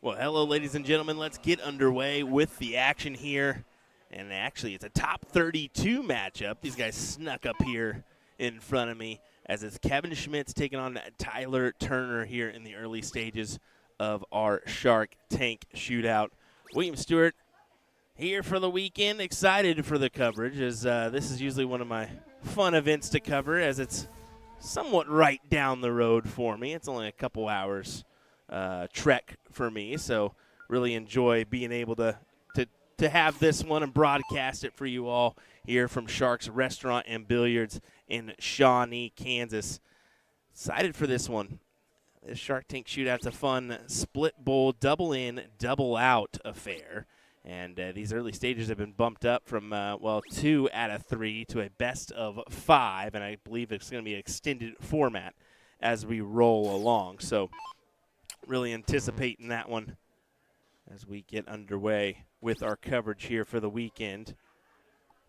Well, hello, ladies and gentlemen. Let's get underway with the action here. And actually, it's a top 32 matchup. These guys snuck up here in front of me as it's Kevin Schmitz taking on Tyler Turner here in the early stages of our Shark Tank Shootout. William Stewart here for the weekend. Excited for the coverage as this is usually one of my fun events to cover as it's somewhat right down the road for me. It's only a couple hours trek for me, so really enjoy being able to have this one and broadcast it for you all here from Sharks Restaurant and Billiards in Shawnee, Kansas. Excited for this one. This Shark Tank Shootout's a fun split bowl, double in, double out affair. And these early stages have been bumped up from, 2 out of 3 to a best of 5. And I believe it's going to be an extended format as we roll along. So really anticipating that one as we get underway with our coverage here for the weekend.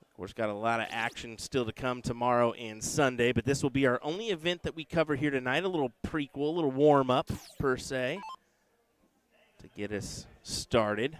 Of course, got a lot of action still to come tomorrow and Sunday, but this will be our only event that we cover here tonight, a little prequel, a little warm-up per se to get us started.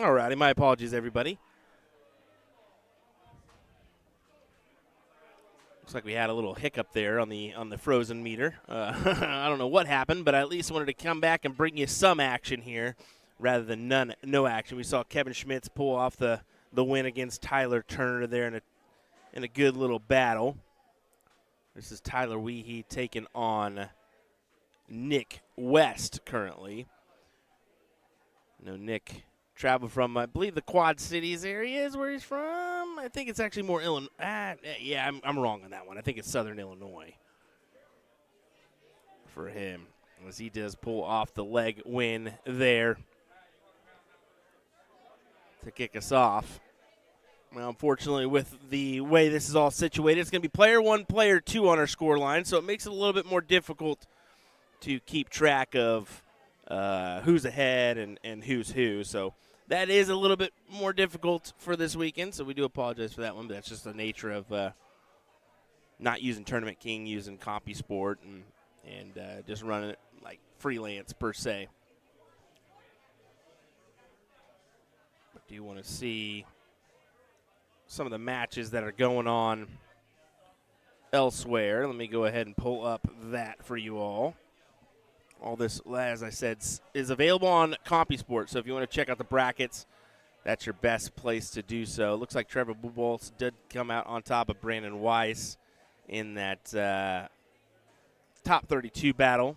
All righty, my apologies, everybody. Looks like we had a little hiccup there on the frozen meter. I don't know what happened, but I at least wanted to come back and bring you some action here rather than no action. We saw Kevin Schmitz pull off the win against Tyler Turner there in a good little battle. This is Tyler Weehee taking on Nick West currently. Nick traveled from, I believe, the Quad Cities area is where he's from. I think it's actually more Illinois. Yeah, I'm wrong on that one. I think it's Southern Illinois for him, as he does pull off the leg win there to kick us off. Well, unfortunately, with the way this is all situated, it's going to be player 1, player 2 on our score line, so it makes it a little bit more difficult to keep track of who's ahead and who's who. So that is a little bit more difficult for this weekend, so we do apologize for that one, but that's just the nature of not using Tournament King, using CompuSport, and just running it like freelance per se. But do you want to see some of the matches that are going on elsewhere? Let me go ahead and pull up that for you all. All this, as I said, is available on CompuSport, so if you want to check out the brackets, that's your best place to do so. Looks like Trevor Buboltz did come out on top of Brandon Weiss in that top 32 battle.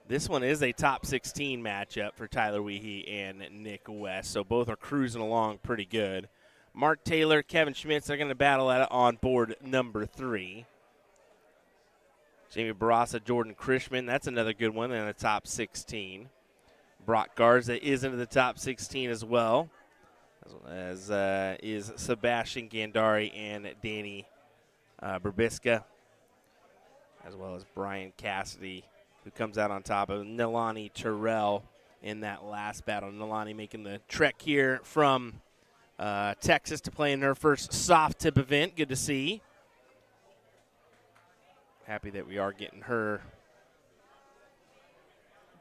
This one is a top 16 matchup for Tyler Weehee and Nick West, so both are cruising along pretty good. Mark Taylor, Kevin Schmitz are going to battle at it on board number 3. Jamie Barassa, Jordan Krishman, that's another good one in the top 16. Brock Garza is into the top 16 as well, as is Sebastian Gandari and Danny Berbiska, as well as Brian Cassidy, who comes out on top of Nilani Terrell in that last battle. Nilani making the trek here from Texas to play in her first soft tip event. Good to see. Happy that we are getting her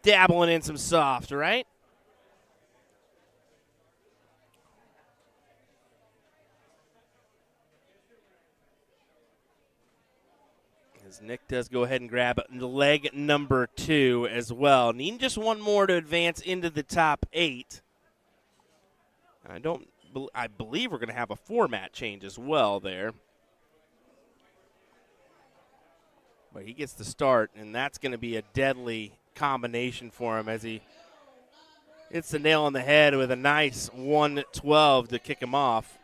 dabbling in some soft, right? As Nick does go ahead and grab leg number 2 as well. Needing just one more to advance into the top 8. I believe we're going to have a format change as well there. But he gets the start, and that's going to be a deadly combination for him as he hits the nail on the head with a nice 112 to kick him off.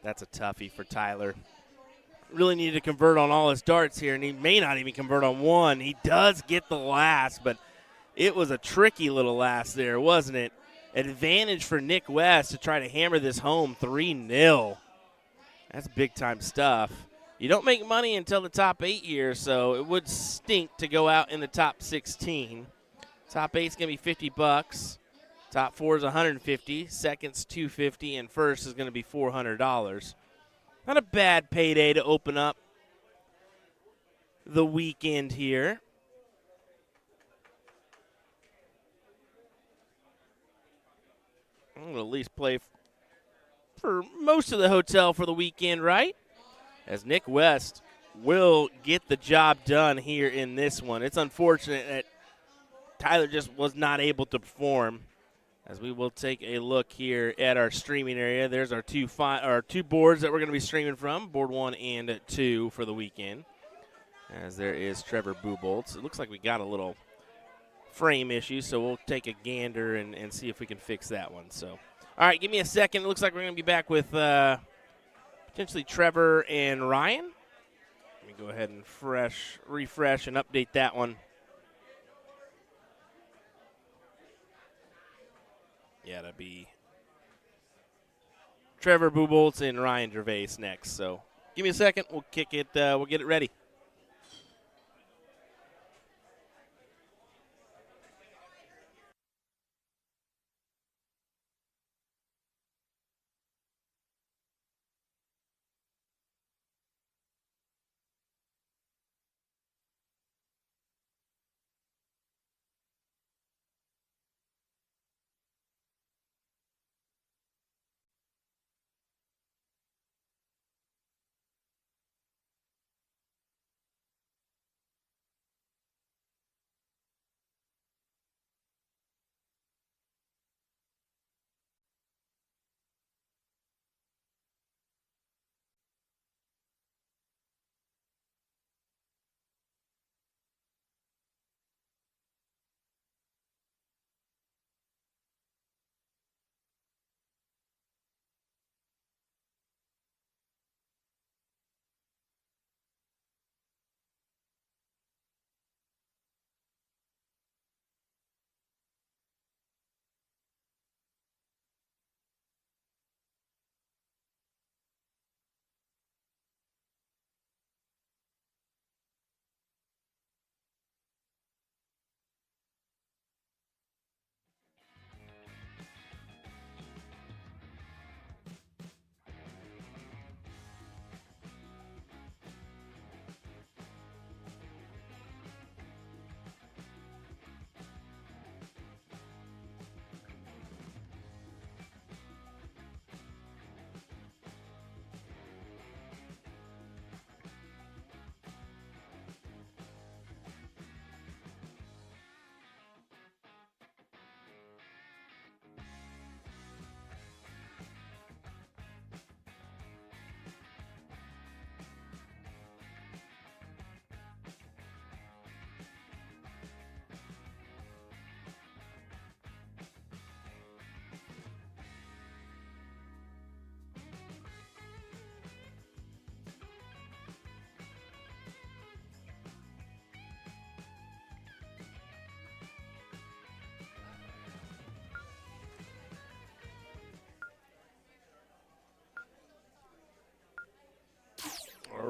That's a toughie for Tyler. Really needed to convert on all his darts here, and he may not even convert on one. He does get the last, but it was a tricky little last there, wasn't it? Advantage for Nick West to try to hammer this home 3-0. That's big-time stuff. You don't make money until the top 8 here, so it would stink to go out in the top 16. Top 8 is going to be $50. Top 4 is $150. Second's $250, and first is going to be $400. Not a bad payday to open up the weekend here. I'm going to at least play for most of the hotel for the weekend, right? As Nick West will get the job done here in this one. It's unfortunate that Tyler just was not able to perform. As we will take a look here at our streaming area. There's our two boards that we're going to be streaming from, board 1 and 2 for the weekend. As there is Trevor Buboltz. It looks like we got a little frame issue, so we'll take a gander and see if we can fix that one. So, all right, give me a second. It looks like we're going to be back with potentially Trevor and Ryan. Let me go ahead and refresh and update that one. Yeah, that'd be Trevor Buboltz and Ryan Gervais next. So give me a second. We'll kick it. We'll get it ready.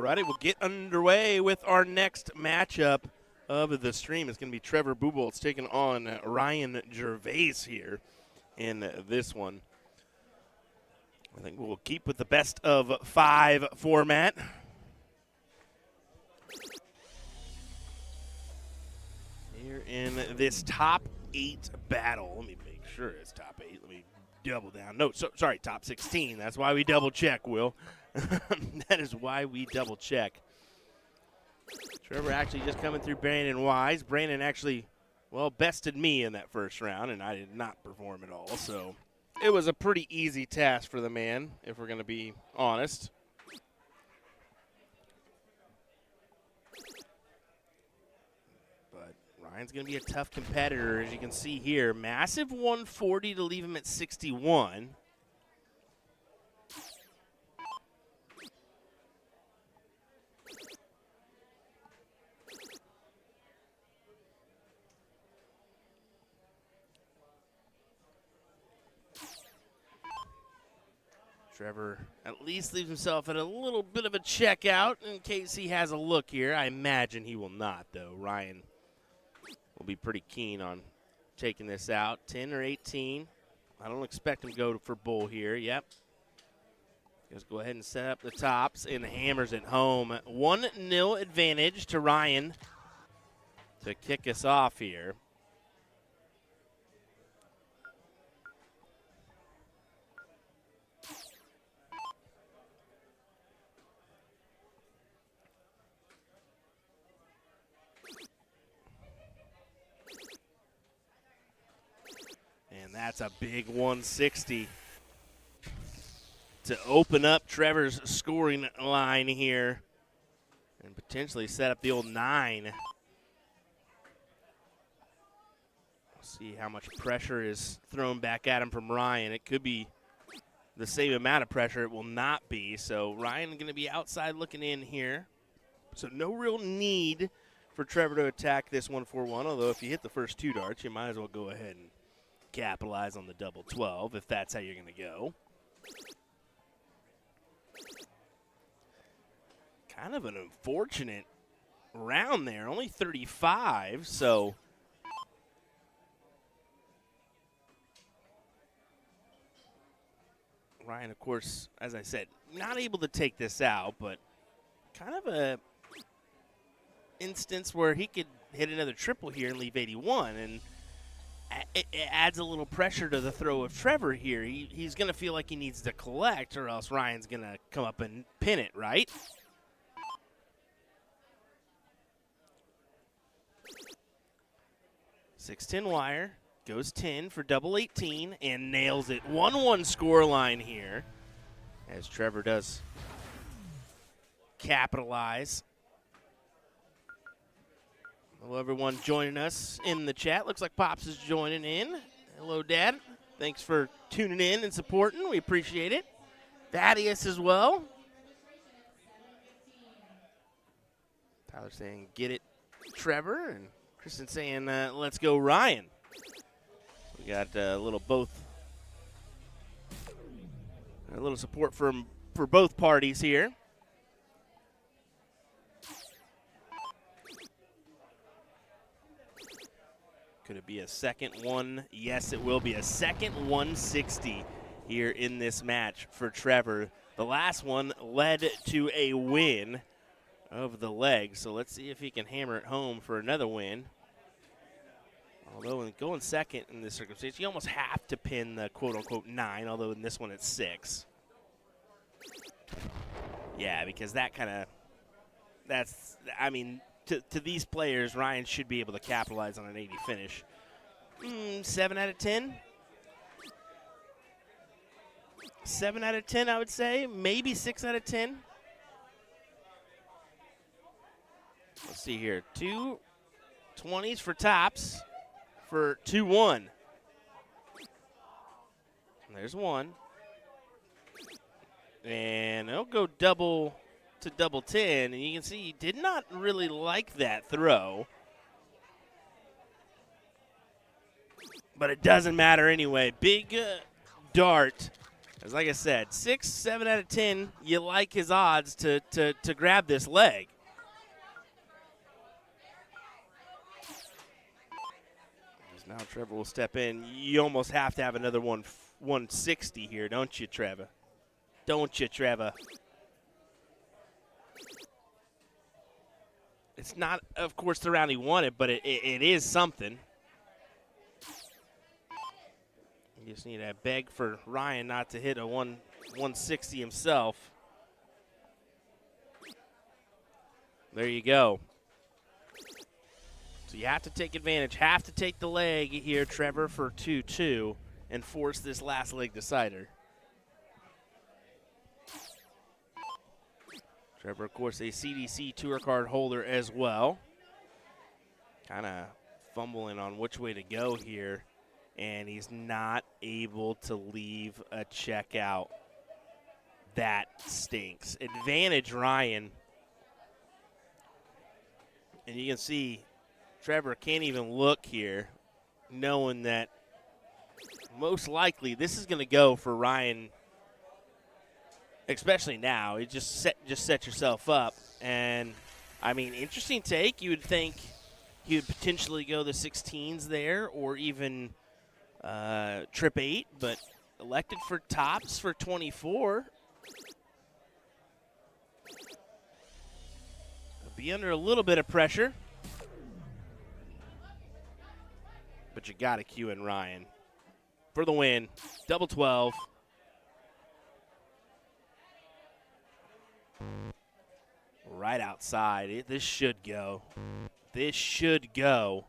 Alrighty, we'll get underway with our next matchup of the stream. It's going to be Trevor Buboltz taking on Ryan Gervais here in this one. I think we'll keep with the best of 5 format. Here in this top 8 battle. Let me make sure it's top 8. Let me double down. No, sorry, top 16. That's why we double check, Will. That is why we double check. Trevor actually just coming through Brandon Wise. Brandon actually, well, bested me in that first round, and I did not perform at all. So it was a pretty easy task for the man, if we're going to be honest. But Ryan's going to be a tough competitor, as you can see here. Massive 140 to leave him at 61. Trevor at least leaves himself at a little bit of a checkout in case he has a look here. I imagine he will not, though. Ryan will be pretty keen on taking this out. 10 or 18. I don't expect him to go for bull here. Yep. Just go ahead and set up the tops and hammers it home. 1-0 advantage to Ryan to kick us off here. And that's a big 160 to open up Trevor's scoring line here and potentially set up the old 9. We'll see how much pressure is thrown back at him from Ryan. It could be the same amount of pressure. It will not be. So Ryan going to be outside looking in here. So no real need for Trevor to attack this 1-4-1, although if you hit the first 2 darts, you might as well go ahead and capitalize on the double 12 if that's how you're going to go. Kind of an unfortunate round there, only 35, so Ryan, of course, as I said, not able to take this out, but kind of a instance where he could hit another triple here and leave 81, and it adds a little pressure to the throw of Trevor here. He's going to feel like he needs to collect, or else Ryan's going to come up and pin it, right? .610 wire, goes 10 for double 18, and nails it. 1-1 score line here, as Trevor does capitalize. Hello, everyone joining us in the chat. Looks like Pops is joining in. Hello, Dad. Thanks for tuning in and supporting. We appreciate it. Thaddeus as well. Tyler saying, get it, Trevor. And Kristen saying, let's go, Ryan. We got a little support for both parties here. Could it be a second one? Yes, it will be a second 160 here in this match for Trevor. The last one led to a win of the leg, so let's see if he can hammer it home for another win. Although going second in this circumstance, you almost have to pin the quote-unquote 9, although in this one it's 6. Yeah, because I mean, to these players, Ryan should be able to capitalize on an 80 finish. 7 out of 10? 7 out of 10, I would say. Maybe 6 out of 10. Let's see here. 2 20s for tops for 2-1. There's 1. And it'll go double to double 10, and you can see he did not really like that throw. But it doesn't matter anyway. Big dart As like I said, 6, 7 out of 10, you like his odds to grab this leg. As now Trevor will step in. You almost have to have another 160 here, don't you, Trevor? Don't you, Trevor? It's not, of course, the round he wanted, but it is something. You just need to beg for Ryan not to hit a 160 himself. There you go. So you have to take advantage, have to take the leg here, Trevor, for 2-2 and force this last leg decider. Trevor, of course, a CDC tour card holder as well. Kind of fumbling on which way to go here, and he's not able to leave a check out. That stinks. Advantage Ryan. And you can see Trevor can't even look here, knowing that most likely this is going to go for Ryan. Especially now, you just set yourself up, and I mean, interesting take. You would think he would potentially go the 16s there, or even trip 8, but elected for tops for 24. He'll be under a little bit of pressure, but you got to cue in Ryan for the win. Double 12. Right outside. This should go. This should go.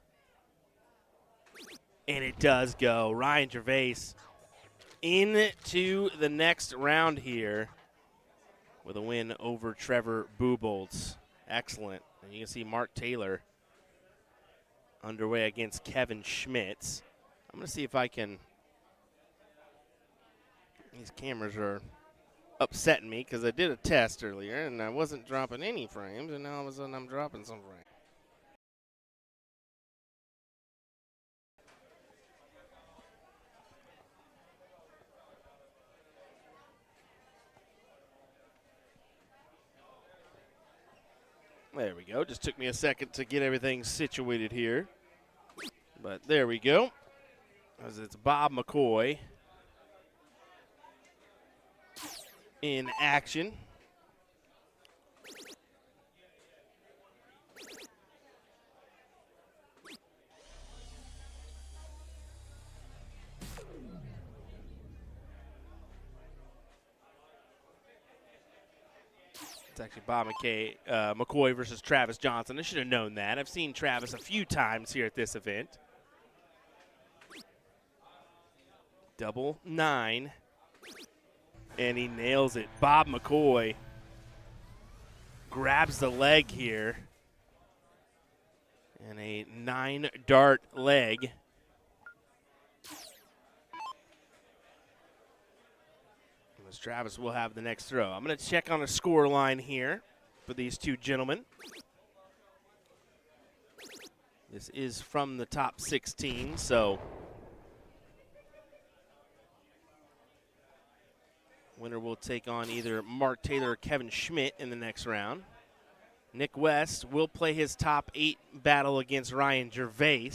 And it does go. Ryan Gervais into the next round here with a win over Trevor Bubolz. Excellent. And you can see Mark Taylor underway against Kevin Schmitz. I'm going to see if I can. These cameras are upsetting me because I did a test earlier and I wasn't dropping any frames, and now all of a sudden I'm dropping some frames. There we go. Just took me a second to get everything situated here. But there we go. As it's Bob McCoy in action. It's actually Bob McCoy versus Travis Johnson. I should have known that. I've seen Travis a few times here at this event. Double 9. And he nails it. Bob McCoy grabs the leg here. And a 9-dart leg. As Travis will have the next throw. I'm going to check on a score line here for these two gentlemen. This is from the top 16, so winner will take on either Mark Taylor or Kevin Schmidt in the next round. Nick West will play his top 8 battle against Ryan Gervais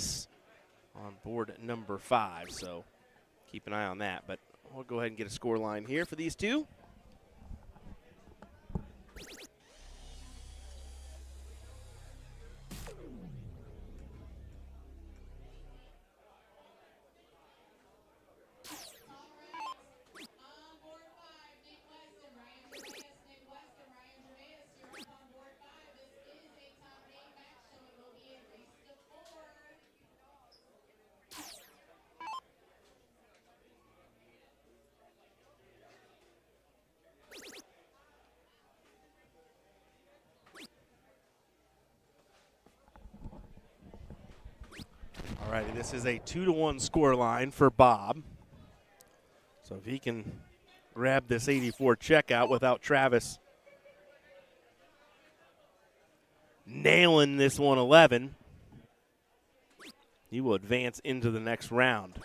on board number 5, so keep an eye on that. But we'll go ahead and get a score line here for these two. All righty, this is a 2-1 score line for Bob. So if he can grab this 84 checkout without Travis nailing this 111, he will advance into the next round.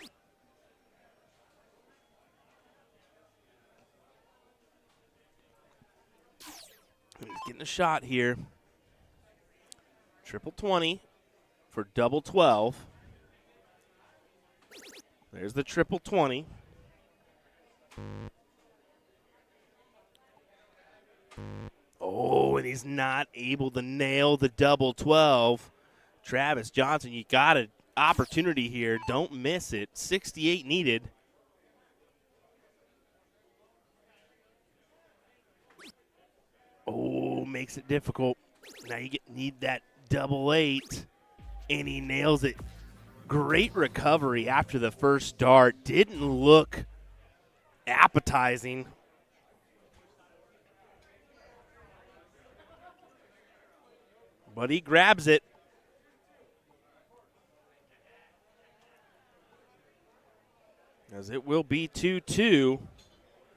getting a shot here. Triple 20 for double 12. There's the triple 20. Oh, and he's not able to nail the double 12. Travis Johnson, you got an opportunity here. Don't miss it. 68 needed. Oh, makes it difficult. Now you need that double 8, and he nails it. Great recovery after the first dart. Didn't look appetizing. But he grabs it. As it will be 2-2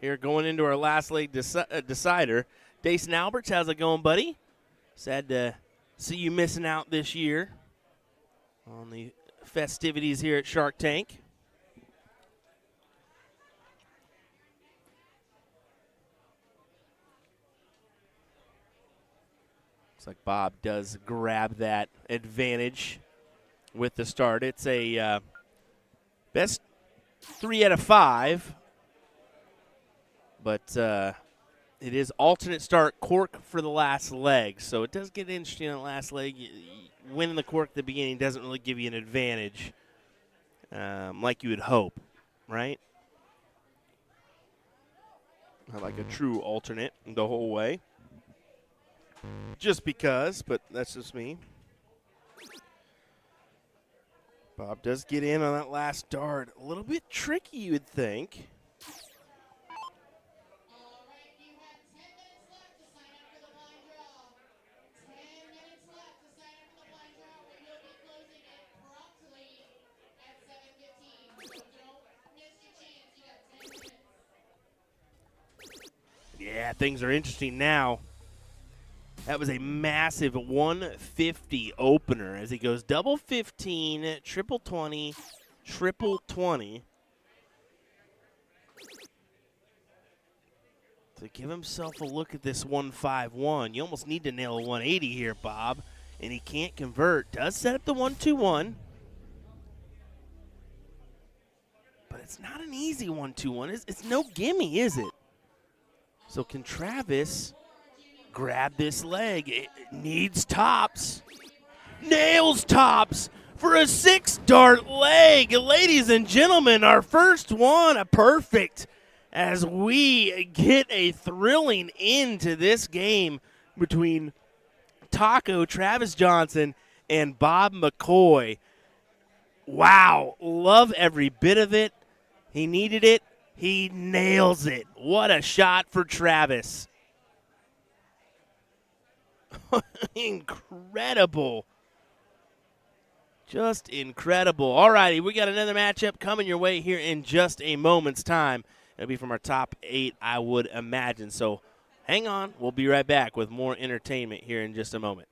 here going into our last leg decider. Dason Alberts, how's it going, buddy? Sad to see you missing out this year on the festivities here at Shark Tank. Looks like Bob does grab that advantage with the start. It's a best 3 out of 5, but it is alternate start cork for the last leg, so it does get interesting on the last leg. Winning the cork at the beginning doesn't really give you an advantage like you would hope, right? Not like a true alternate the whole way. Just because, but that's just me. Bob does get in on that last dart. A little bit tricky, you would think. Yeah, things are interesting now. That was a massive 150 opener as he goes double 15, triple 20, triple 20. To give himself a look at this 151, you almost need to nail a 180 here, Bob, and he can't convert. Does set up the 121. But it's not an easy 121. It's no gimme, is it? So can Travis grab this leg? It needs tops. Nails tops for a 6-dart leg. Ladies and gentlemen, our first one, a perfect, as we get a thrilling end to this game between Taco Travis Johnson and Bob McCoy. Wow, love every bit of it. He needed it. He nails it. What a shot for Travis. Incredible. Just incredible. All righty, we got another matchup coming your way here in just a moment's time. It'll be from our top 8, I would imagine. So hang on. We'll be right back with more entertainment here in just a moment.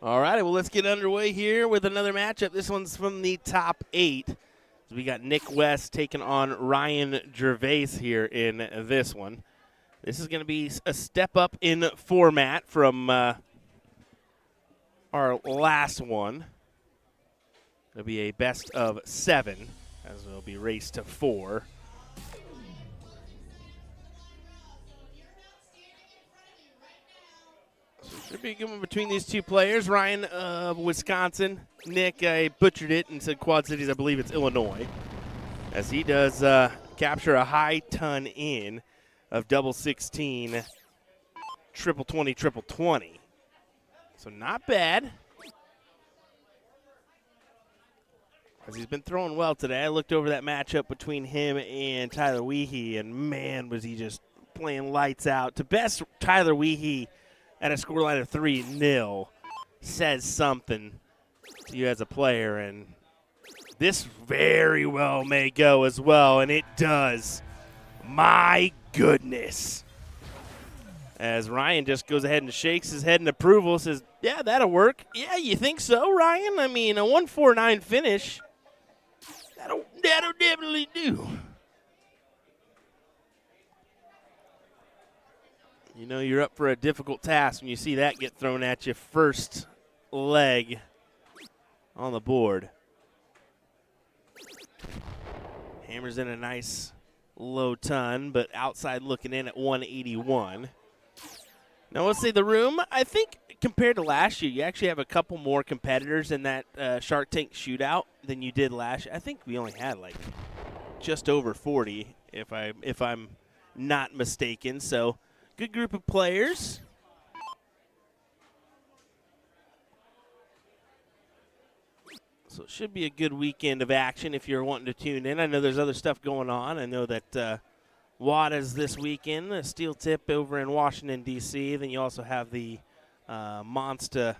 All right, well, let's get underway here with another matchup. This one's from the top 8. So we got Nick West taking on Ryan Gervais here in this one. This is going to be a step up in format from our last one. It'll be a best of 7, as it'll be raced to 4. Should be a good one between these two players. Ryan of Wisconsin. Nick, I butchered it and said Quad Cities. I believe it's Illinois. As he does capture a high ton in of double 16, triple 20, triple 20. So not bad. As he's been throwing well today. I looked over that matchup between him and Tyler Weehee, and man, was he just playing lights out. To best Tyler Weehee at a scoreline of 3-0 says something to you as a player, and this very well may go as well, and it does. My goodness. As Ryan just goes ahead and shakes his head in approval, says, yeah, that'll work. Yeah, you think so, Ryan? I mean, a 1-4-9 finish, that'll definitely do. You know you're up for a difficult task when you see that get thrown at you first leg on the board. Hammers in a nice low ton, but outside looking in at 181. Now let's say the room, I think compared to last year, you actually have a couple more competitors in that Shark Tank shootout than you did last year. I think we only had like just over 40, if I'm not mistaken. So good group of players. So it should be a good weekend of action if you're wanting to tune in. I know there's other stuff going on. I know that WADA's this weekend, a steel tip over in Washington, D.C. Then you also have the Monster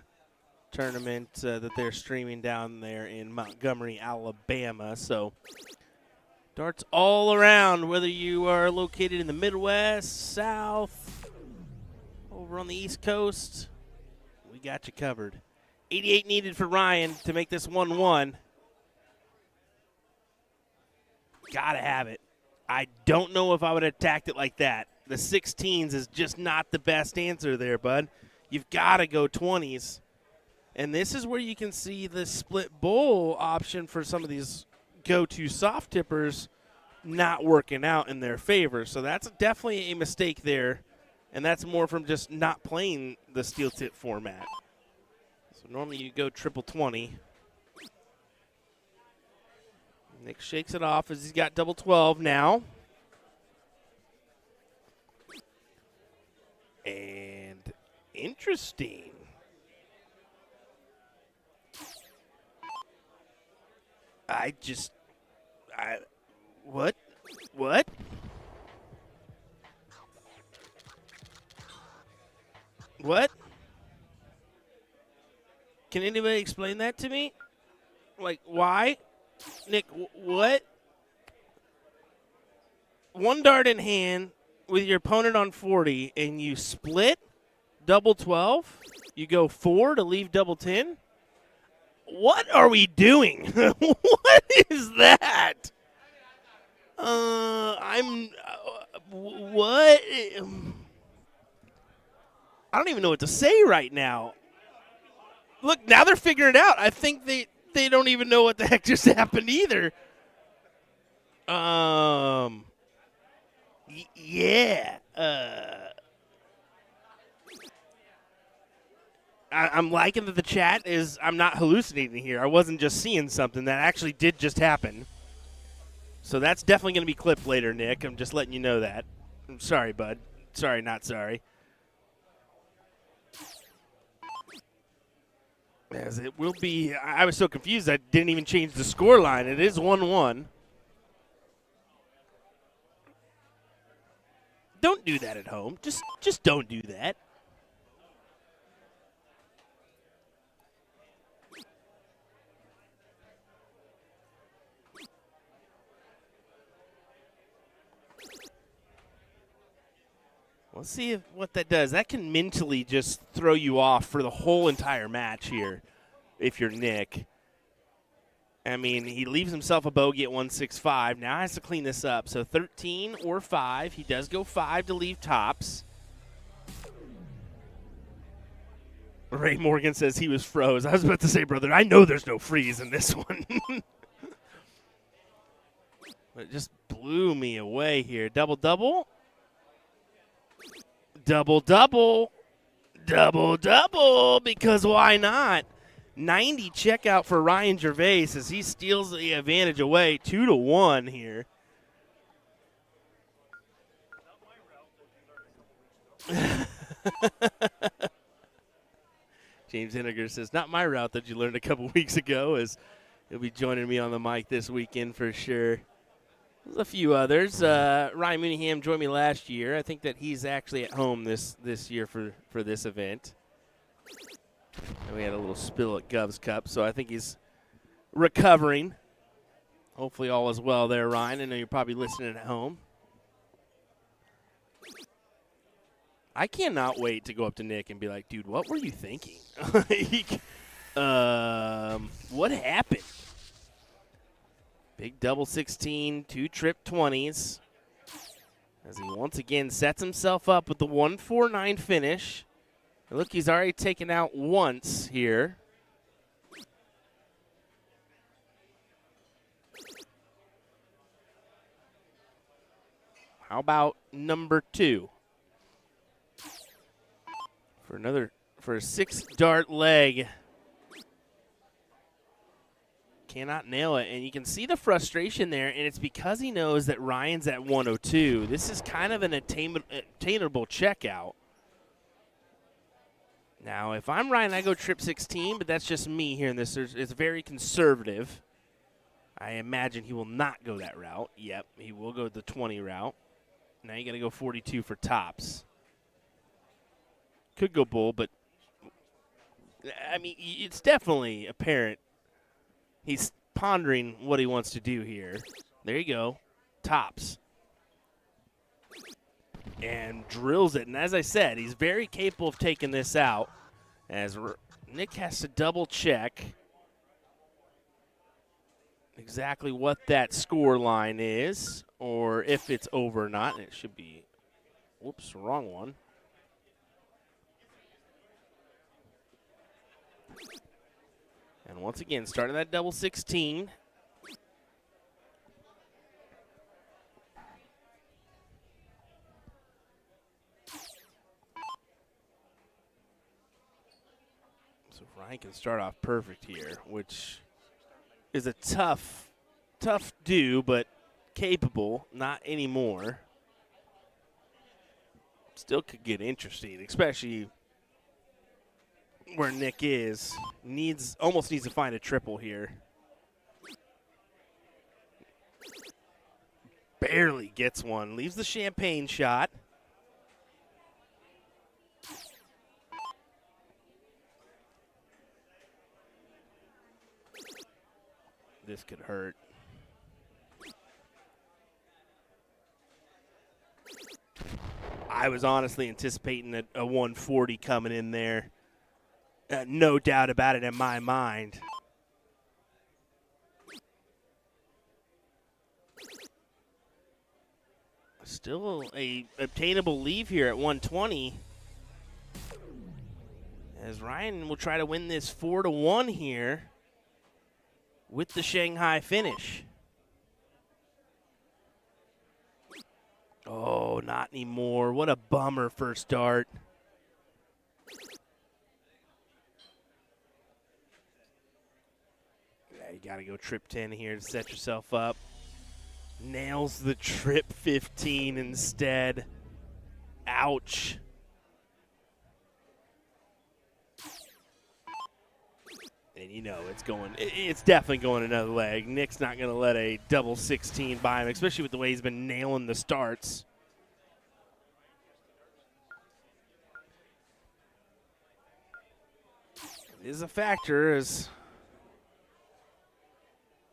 tournament that they're streaming down there in Montgomery, Alabama. So darts all around, whether you are located in the Midwest, South, over on the East Coast, we got you covered. 88 needed for Ryan to make this 1-1. Gotta have it. I don't know if I would have attacked it like that. The 16s is just not the best answer there, bud. You've got to go 20s. And this is where you can see the split bowl option for some of these go-to soft tippers not working out in their favor. So that's definitely a mistake there, and that's more from just not playing the steel tip format. So normally you go triple 20. Nick shakes it off as he's got double 12 now. And interesting. What? What? What? Can anybody explain that to me? Like, why? Nick, what? One dart in hand with your opponent on 40, and you split double 12? You go 4 to leave double 10? What are we doing? What is that? What? I don't even know what to say right now. Look, now they're figuring it out. I think they don't even know what the heck just happened either. Yeah. I'm liking that the chat is, I'm not hallucinating here. I wasn't just seeing something. That actually did just happen. So that's definitely going to be clipped later, Nick. I'm just letting you know that. I'm sorry, bud. Sorry, not sorry. As it will be, I was so confused I didn't even change the score line. It is 1-1. Don't do that at home. Just don't do that. Let's see what that does. That can mentally just throw you off for the whole entire match here if you're Nick. I mean, he leaves himself a bogey at 165. Now has to clean this up. So 13 or 5. He does go 5 to leave tops. Ray Morgan says he was froze. I was about to say, brother, I know there's no freeze in this one. But it just blew me away here. Double-double. Double-double. Double-double, because why not? 90 checkout for Ryan Gervais as he steals the advantage away. 2-1 here. James Henniger says, not my route that you learned a couple weeks ago, as he'll be joining me on the mic this weekend for sure. There's a few others. Ryan Mooneyham joined me last year. I think that he's actually at home this year for this event. And we had a little spill at Gov's Cup, so I think he's recovering. Hopefully all is well there, Ryan. I know you're probably listening at home. I cannot wait to go up to Nick and be like, dude, what were you thinking? What happened? Big double 16, 2 trip 20s. As he once again sets himself up with the 149 finish. And look, he's already taken out once here. How about number 2? For a 6-dart leg. Cannot nail it, and you can see the frustration there, and it's because he knows that Ryan's at 102. This is kind of an attainable checkout. Now, if I'm Ryan, I go trip 16, but that's just me here in this. It's very conservative. I imagine he will not go that route. Yep, he will go the 20 route. Now you got to go 42 for tops. Could go bull, but, I mean, it's definitely apparent. He's pondering what he wants to do here. There you go. Tops. And drills it. And as I said, he's very capable of taking this out. As Nick has to double check exactly what that score line is, or if it's over or not. And it should be, whoops, wrong one. And once again, starting that double 16. So Ryan can start off perfect here, which is a tough do, but capable, not anymore. Still could get interesting, especially where Nick is. Almost needs to find a triple here. Barely gets one. Leaves the champagne shot. This could hurt. I was honestly anticipating a 140 coming in there. No doubt about it in my mind. Still a obtainable leave here at 120. As Ryan will try to win this 4-1 here with the Shanghai finish. Oh, not anymore. What a bummer first start. You got to go trip 10 here to set yourself up. Nails the trip 15 instead. Ouch. And you know it's definitely going another leg. Nick's not going to let a double 16 by him, especially with the way he's been nailing the starts. It is a factor, as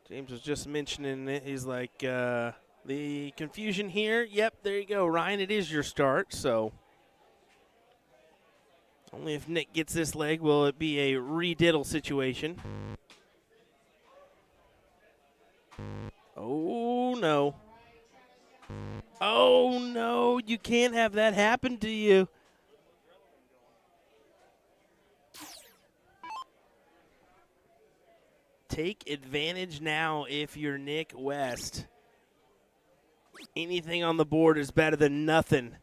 James was just mentioning it. He's like, the confusion here. Yep, there you go, Ryan. It is your start, so Only if Nick gets this leg will it be a rediddle situation. Oh, no. Oh, no. You can't have that happen to you. Take advantage now if you're Nick West. Anything on the board is better than nothing.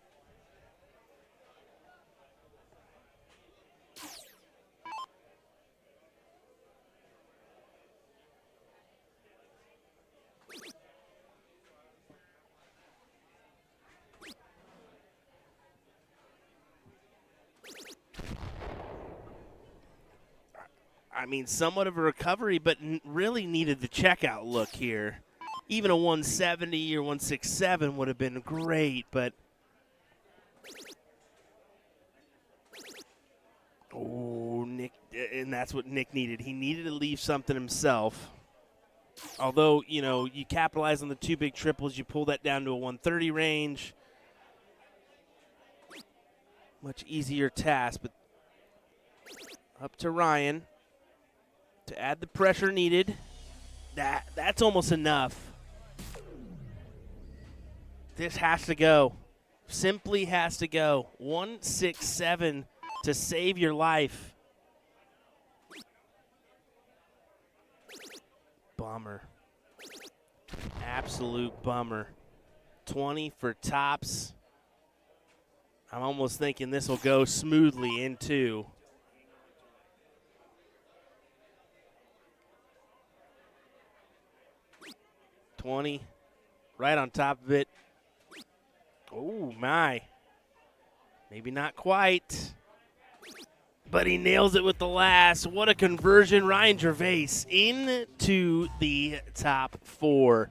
I mean, somewhat of a recovery, but really needed the checkout look here. Even a 170 or 167 would have been great, but. Oh, Nick, and that's what Nick needed. He needed to leave something himself. Although, you know, you capitalize on the two big triples, you pull that down to a 130 range. Much easier task, but up to Ryan to add the pressure needed. That's almost enough. This has to go. Simply has to go. 167 to save your life. Bummer. Absolute bummer. 20 for tops. I'm almost thinking this will go smoothly in two. $20, right on top of it. Oh, my. Maybe not quite. But he nails it with the last. What a conversion. Ryan Gervais into the top four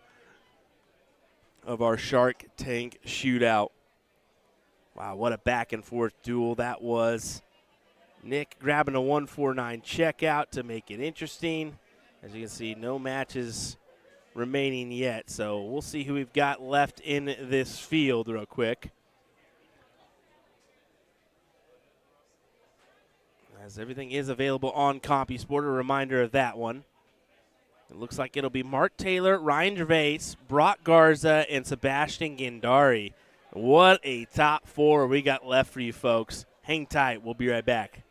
of our Shark Tank Shootout. Wow, what a back-and-forth duel that was. Nick grabbing a 149 checkout to make it interesting. As you can see, no matches remaining yet, so we'll see who we've got left in this field real quick. As everything is available on CompuSport, a reminder of that one. It looks like it'll be Mark Taylor, Ryan Gervais, Brock Garza, and Sebastian Gindari. What a top four we got left for you folks. Hang tight. We'll be right back.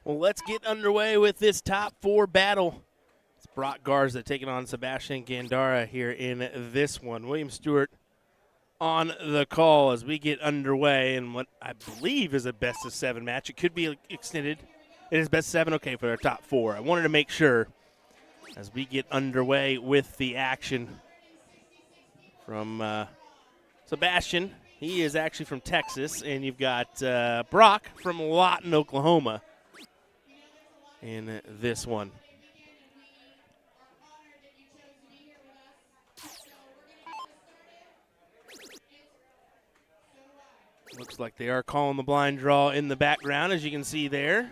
Well, let's get underway with this top 4 battle. It's Brock Garza taking on Sebastian Gandara here in this one. William Stewart on the call as we get underway in what I believe is a best-of-7 match. It could be extended. It is best-of-7, okay, for our top 4. I wanted to make sure as we get underway with the action from Sebastian. He is actually from Texas, and you've got Brock from Lawton, Oklahoma in this one. Looks like they are calling the blind draw in the background, as you can see there.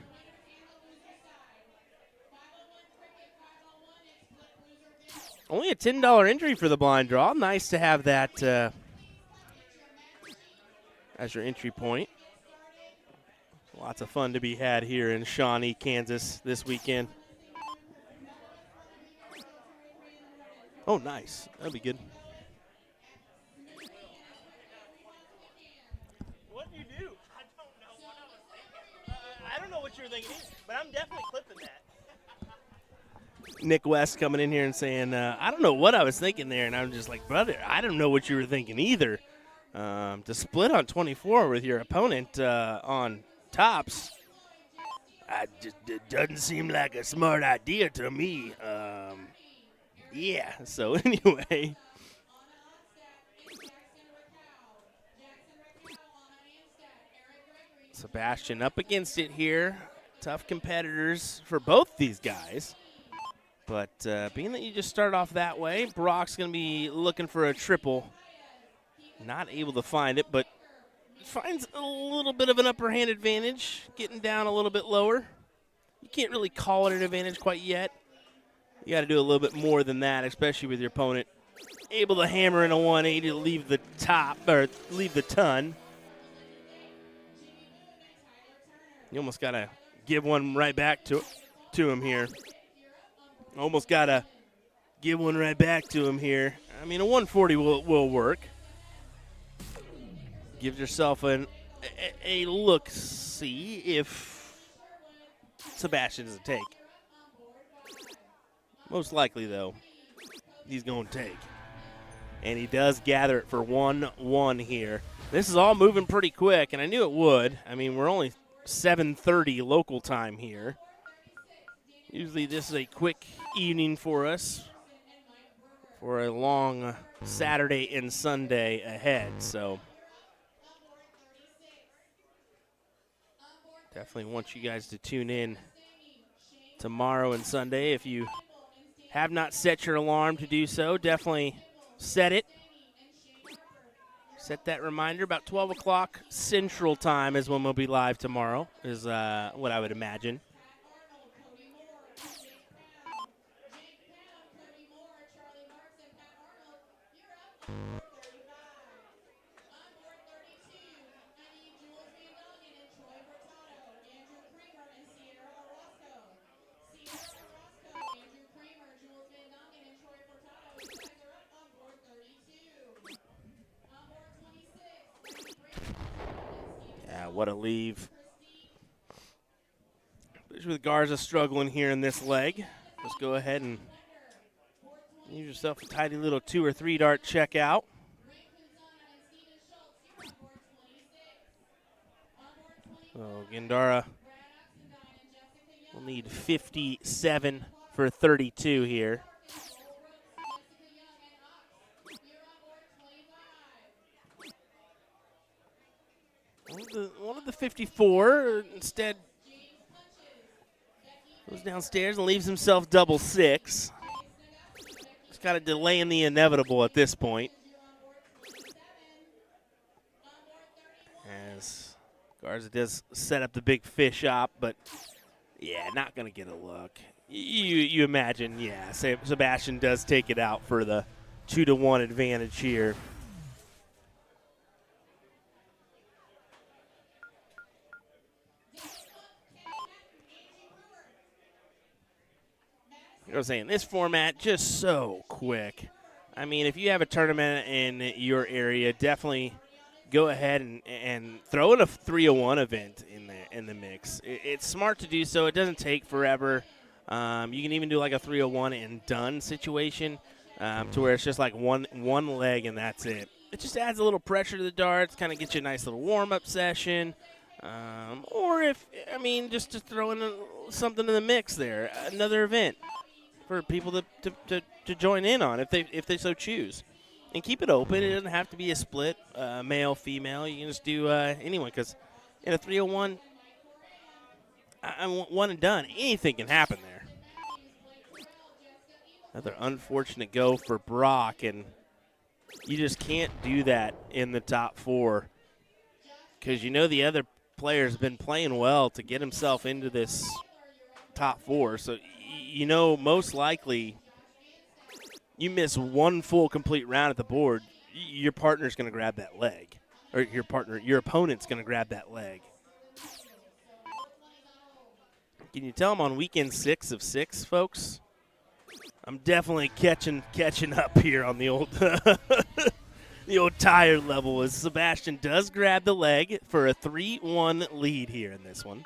Only a $10 entry for the blind draw. Nice to have that as your entry point. Lots of fun to be had here in Shawnee, Kansas this weekend. Oh, nice. That'll be good. What did you do? I don't know what I was thinking. I don't know what you were thinking either, but I'm definitely clipping that. Nick West coming in here and saying, I don't know what I was thinking there. And I'm just like, brother, I don't know what you were thinking either. To split on 24 with your opponent on tops, it doesn't seem like a smart idea to me. Yeah, so anyway. Sebastian up against it here. Tough competitors for both these guys. But being that you just started off that way, Brock's going to be looking for a triple. Not able to find it, but finds a little bit of an upper hand advantage, getting down a little bit lower. You can't really call it an advantage quite yet. You got to do a little bit more than that, especially with your opponent able to hammer in a 180 to leave the top, or leave the ton. You almost got to give one right back to him here. Almost got to give one right back to him here. I mean, a 140 will work. Gives yourself a look, see if Sebastian doesn't take. Most likely, though, he's going to take. And he does gather it for 1-1 here. This is all moving pretty quick, and I knew it would. I mean, we're only 7:30 local time here. Usually this is a quick evening for us for a long Saturday and Sunday ahead, so definitely want you guys to tune in tomorrow and Sunday. If you have not set your alarm to do so, definitely set it. Set that reminder. About 12 o'clock Central Time is when we'll be live tomorrow, is what I would imagine. What a leave. With Garza struggling here in this leg. Let's go ahead and use yourself a tidy little 2 or 3 dart check out. So Gandara will need 57 for 32 here. One of the 54 instead goes downstairs and leaves himself double 6. Just got to delay in the inevitable at this point. As Garza does set up the big fish up, but yeah, not going to get a look. You imagine, yeah, Sebastian does take it out for the 2-1 advantage here. I was saying, this format just so quick. I mean, if you have a tournament in your area, definitely go ahead and throw in a 301 event in the mix. It's smart to do so. It doesn't take forever. You can even do like a 301 and done situation to where it's just like one leg and that's it. It just adds a little pressure to the darts, kind of gets you a nice little warm-up session. Or just to throw in something in the mix there, another event for people to join in on if they so choose. And keep it open. It doesn't have to be a split, male, female. You can just do anyone, because in a 301, one and done. Anything can happen there. Another unfortunate go for Brock, and you just can't do that in the top four because the other player's been playing well to get himself into this top four. So, most likely you miss one full complete round at the board, your partner's going to grab that leg. Or your opponent's going to grab that leg. Can you tell I'm on weekend 6 of 6, folks? I'm definitely catching up here on the old the old tired level as Sebastian does grab the leg for a 3-1 lead here in this one.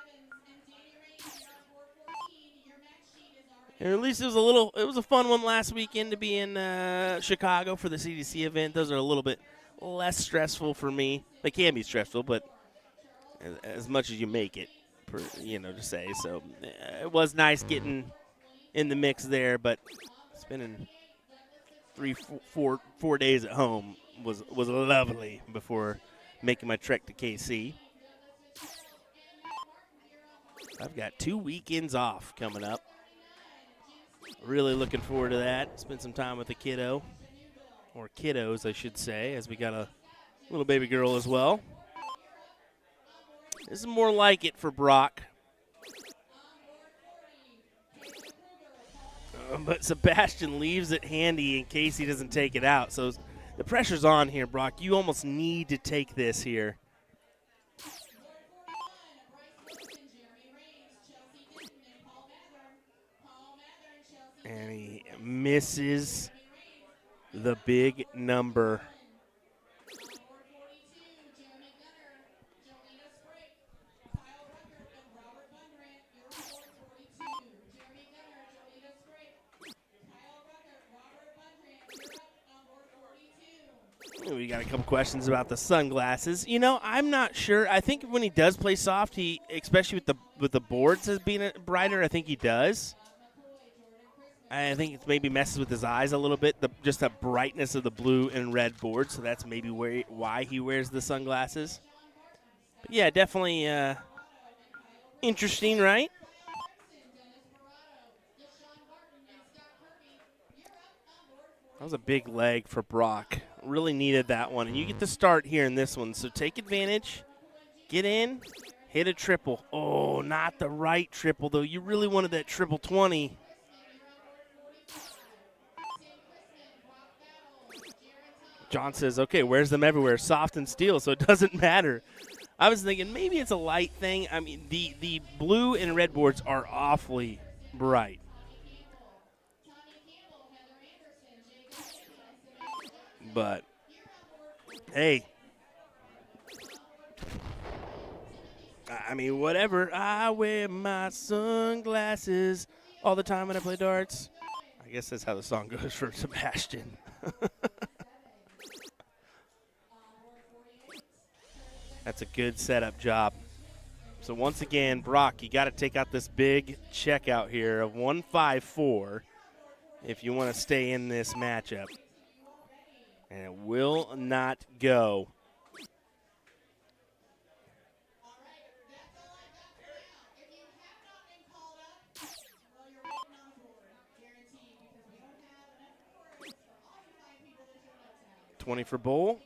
And at least it was a fun one last weekend to be in Chicago for the CDC event. Those are a little bit less stressful for me. They can be stressful, but as much as you make it, to say. So it was nice getting in the mix there, but spending 4 days at home was lovely before making my trek to KC. I've got 2 weekends off coming up. Really looking forward to that. Spend some time with the kiddo, or kiddos, I should say, as we got a little baby girl as well. This is more like it for Brock. But Sebastian leaves it handy in case he doesn't take it out. So the pressure's on here, Brock. You almost need to take this here. And he misses the big number. We got a couple questions about the sunglasses. I'm not sure. I think when he does play soft, he, especially with the boards as being brighter, I think he does. I think it maybe messes with his eyes a little bit, just the brightness of the blue and red board. So that's maybe why he wears the sunglasses. But yeah, definitely interesting, right? That was a big leg for Brock. Really needed that one. And you get to start here in this one. So take advantage. Get in. Hit a triple. Oh, not the right triple, though. You really wanted that triple 20. John says, okay, wears them everywhere. Soft and steel, so it doesn't matter. I was thinking maybe it's a light thing. I mean, the blue and red boards are awfully bright. But, hey, I mean, whatever. I wear my sunglasses all the time when I play darts. I guess that's how the song goes for Sebastian. That's a good setup job. So once again, Brock, you got to take out this big check out here of 154 if you want to stay in this matchup. And it will not go. $20 for Bull.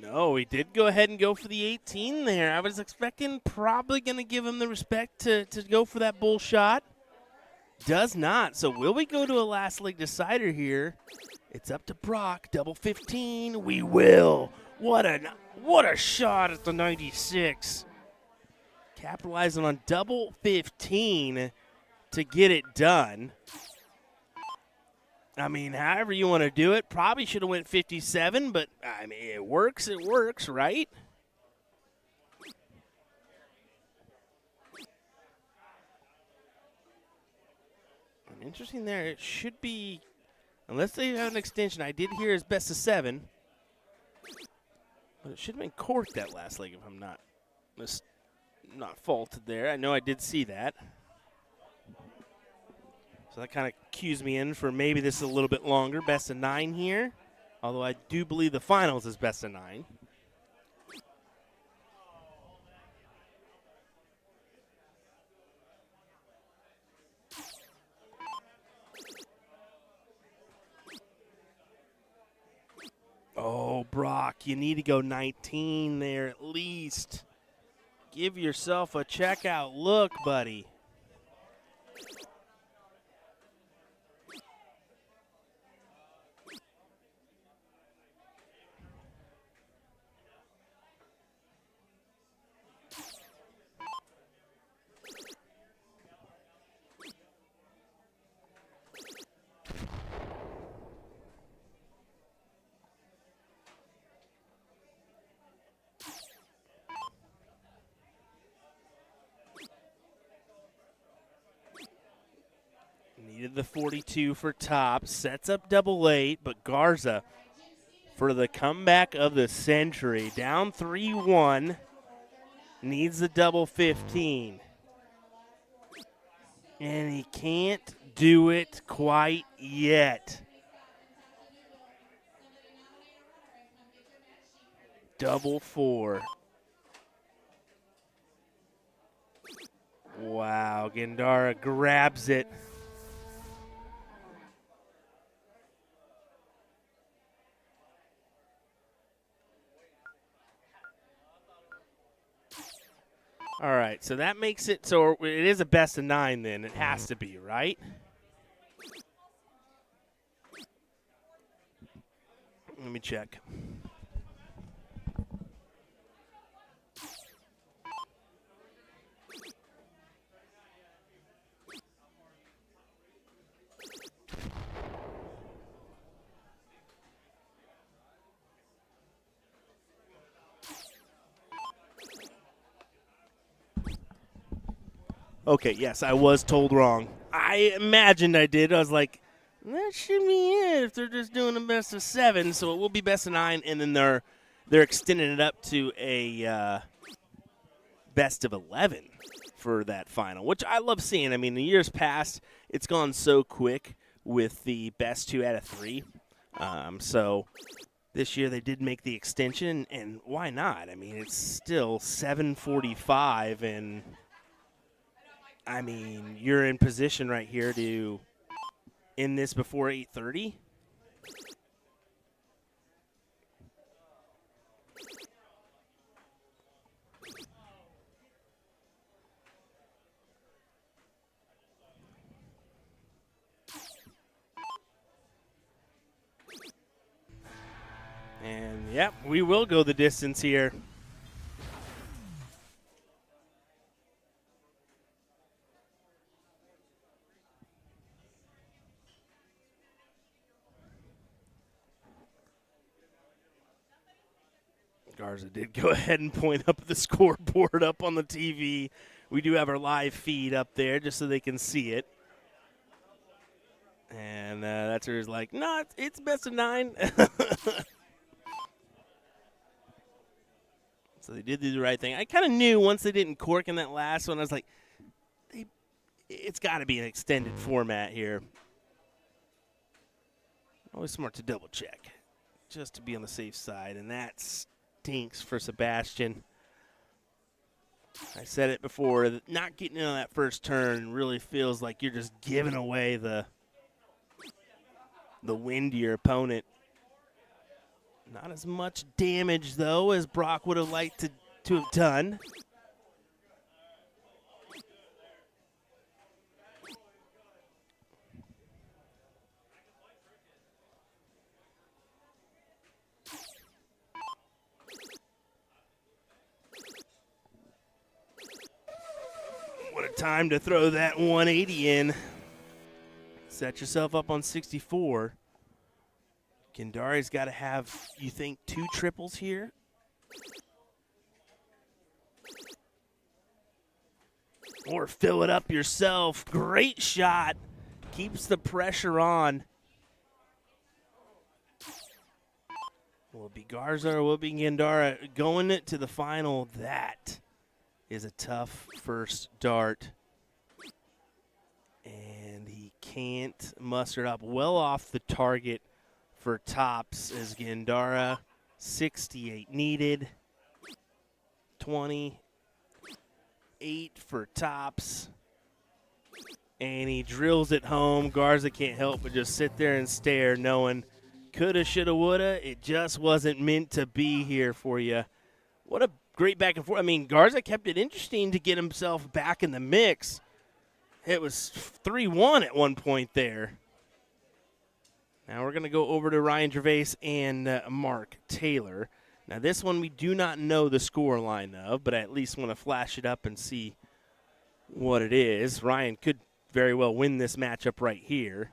No, he did go ahead and go for the 18 there. I was expecting probably going to give him the respect to go for that Bull shot. Does not. So will we go to a last leg decider here? It's up to Brock. Double 15. We will. What a shot at the 96. Capitalizing on double 15 to get it done. I mean, however you want to do it, probably should have went 57, but I mean, it works, right? And interesting there, it should be, unless they have an extension, I did hear it's best of 7, but it should have been corked that last leg if I'm not faulted there. I know I did see that. So that kind of cues me in for maybe this is a little bit longer. Best of 9 here, although I do believe the finals is best of 9. Oh, Brock, you need to go 19 there at least. Give yourself a checkout look, buddy. Needed the 42 for top. Sets up double 8, but Garza for the comeback of the century. Down 3-1. Needs the double 15. And he can't do it quite yet. Double 4. Wow, Gandara grabs it. All right, so that makes it so it is a best of 9 then. It has to be, right? Let me check. Okay, yes, I was told wrong. I imagined I did. I was like, that should be it if they're just doing a best of 7. So it will be best of 9, and then they're extending it up to a best of 11 for that final, which I love seeing. I mean, in years past, it's gone so quick with the best 2 out of 3. So this year they did make the extension, and why not? I mean, it's still 7:45, and I mean, you're in position right here to end this before 8:30. And, yep, we will go the distance here. Garza did go ahead and point up the scoreboard up on the TV. We do have our live feed up there just so they can see it. And that's where he's like, no, it's best of 9. So they did do the right thing. I kind of knew once they didn't cork in that last one, I was like, it's got to be an extended format here. Always smart to double check just to be on the safe side, and that stinks for Sebastian. I said it before, not getting in on that first turn really feels like you're just giving away the win to your opponent. Not as much damage, though, as Brock would have liked to have done. What a time to throw that 180 in. Set yourself up on 64. Gandari's got to have, you think, 2 triples here? Or fill it up yourself. Great shot. Keeps the pressure on. Will it be Garza or will it be Gandara going to the final? That is a tough first dart. And he can't muster it up. Well off the target for tops as Gandara. 68 needed. 28 for tops. And he drills it home. Garza can't help but just sit there and stare, knowing coulda, shoulda, woulda. It just wasn't meant to be here for you. What a great back and forth. I mean, Garza kept it interesting to get himself back in the mix. It was 3-1 at one point there. Now we're going to go over to Ryan Gervais and Mark Taylor. Now this one we do not know the score line of, but I at least want to flash it up and see what it is. Ryan could very well win this matchup right here.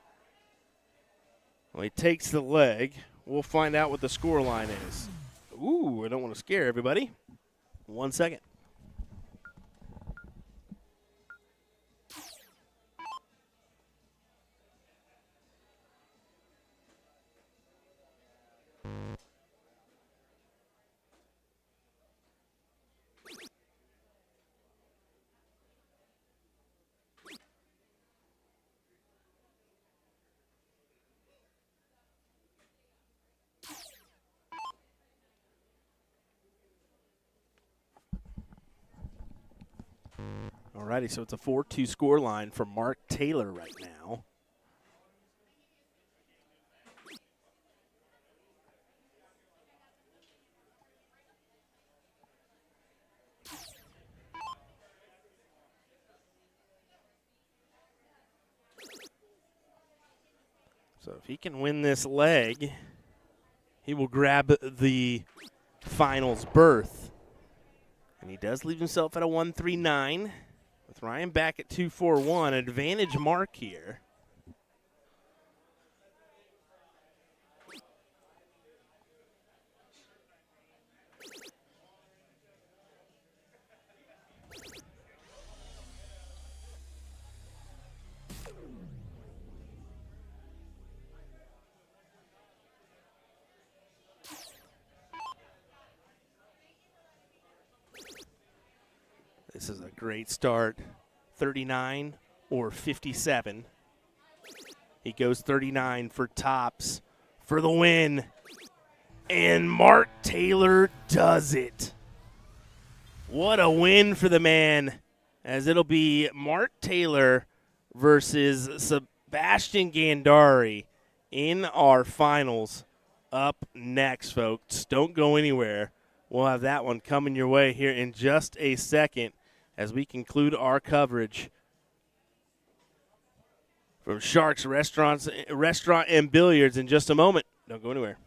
Well, he takes the leg. We'll find out what the score line is. Ooh, I don't want to scare everybody. 1 second. Alrighty, so it's a 4-2 score line for Mark Taylor right now. So if he can win this leg, he will grab the finals berth. And he does leave himself at a 1-3-9. With Ryan back at 2-4-1, advantage Mark here. This is a great start. 39 or 57. He goes 39 for tops for the win. And Mark Taylor does it. What a win for the man, as it'll be Mark Taylor versus Sebastian Gandari in our finals up next, folks. Don't go anywhere. We'll have that one coming your way here in just a second as we conclude our coverage from Sharks Restaurant and Billiards in just a moment. Don't go anywhere.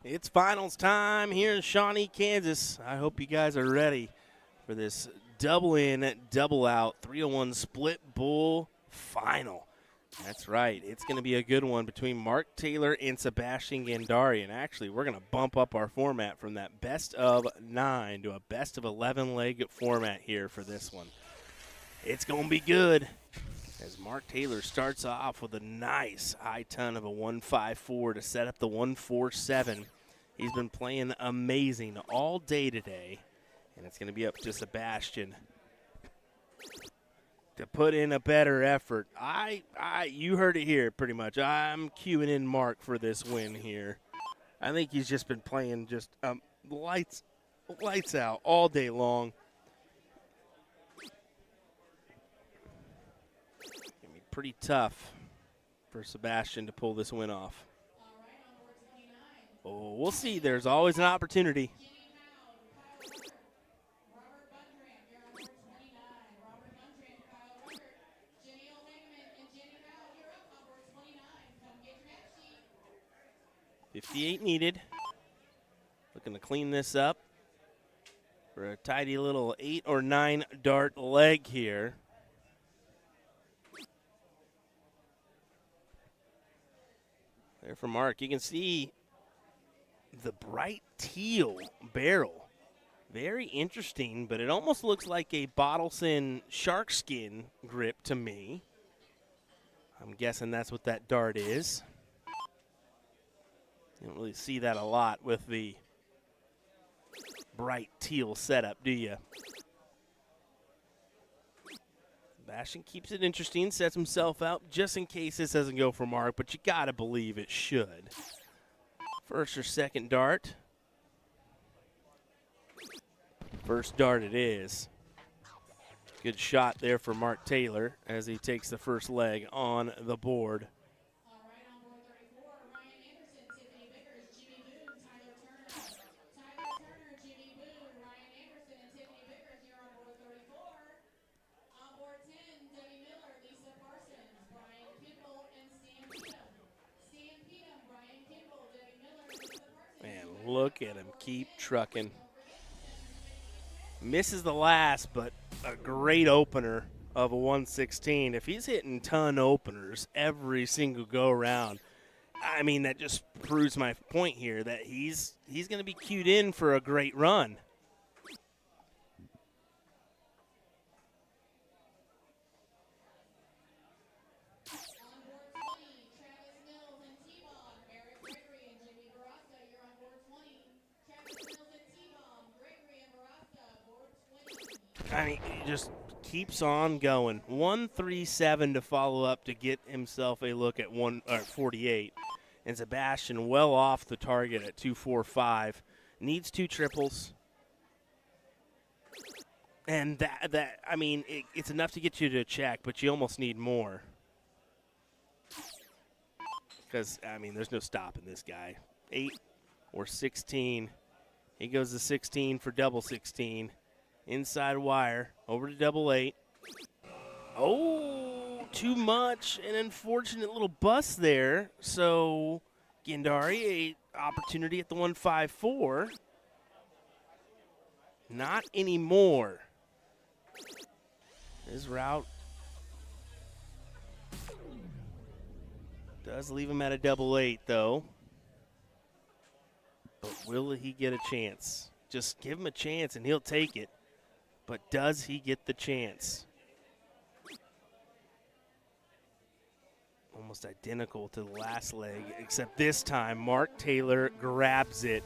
It's finals time here in Shawnee, Kansas. I hope you guys are ready for this double in, double out, 301 split bull final. That's right. It's going to be a good one between Mark Taylor and Sebastian Gandari. And actually, we're going to bump up our format from that best of 9 to a best of 11 leg format here for this one. It's going to be good as Mark Taylor starts off with a nice high ton of a 154 to set up the 147. He's been playing amazing all day today, and it's going to be up to Sebastian to put in a better effort. You heard it here pretty much. I'm queuing in Mark for this win here. I think he's just been playing just lights out all day long. Gonna be pretty tough for Sebastian to pull this win off. Oh, we'll see. There's always an opportunity. .58 needed. Looking to clean this up for a tidy little 8 or 9 dart leg here. There for Mark. You can see the bright teal barrel. Very interesting, but it almost looks like a Bottleson shark skin grip to me. I'm guessing that's what that dart is. You don't really see that a lot with the bright teal setup, do you? Sebastian keeps it interesting, sets himself out just in case this doesn't go for Mark, but you gotta believe it should. First or second dart. First dart it is. Good shot there for Mark Taylor as he takes the first leg on the board. Man, look at him keep trucking. Misses the last, but a great opener of a 116. If he's hitting ton openers every single go around, I mean, that just proves my point here that he's going to be queued in for a great run. I mean, he just keeps on going. 137 to follow up to get himself a look at 48. And Sebastian well off the target at 245. Needs 2 triples. And that I mean, it's enough to get you to check, but you almost need more. Because, I mean, there's no stopping this guy. 8 or 16. He goes to 16 for double 16. Inside wire, over to double 8. Oh, too much. An unfortunate little bust there. So, Gandari, a opportunity at the 154. Not anymore. His route does leave him at a double 8, though. But will he get a chance? Just give him a chance and he'll take it. But does he get the chance? Almost identical to the last leg, except this time Mark Taylor grabs it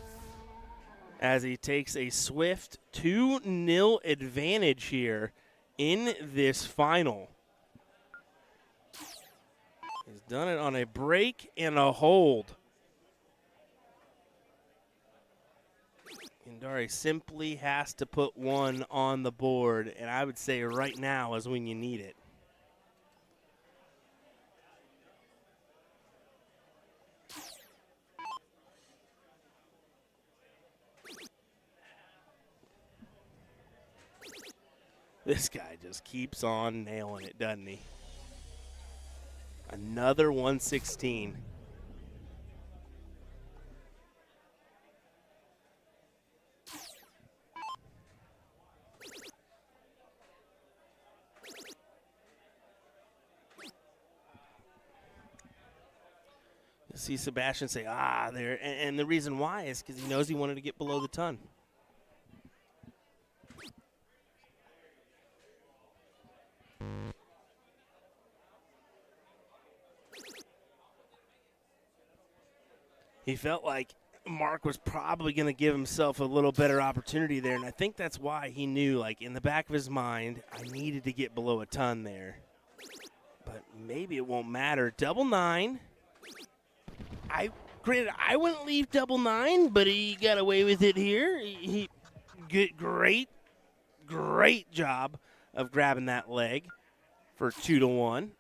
as he takes a swift 2-0 advantage here in this final. He's done it on a break and a hold. Gandari simply has to put one on the board, and I would say right now is when you need it. This guy just keeps on nailing it, doesn't he? Another 116. See Sebastian say, there. And the reason why is because he knows he wanted to get below the ton. He felt like Mark was probably going to give himself a little better opportunity there, and I think that's why he knew, like, in the back of his mind, I needed to get below a ton there. But maybe it won't matter. Double 9. Granted, I wouldn't leave double 9, but he got away with it here. He great job of grabbing that leg for 2-1.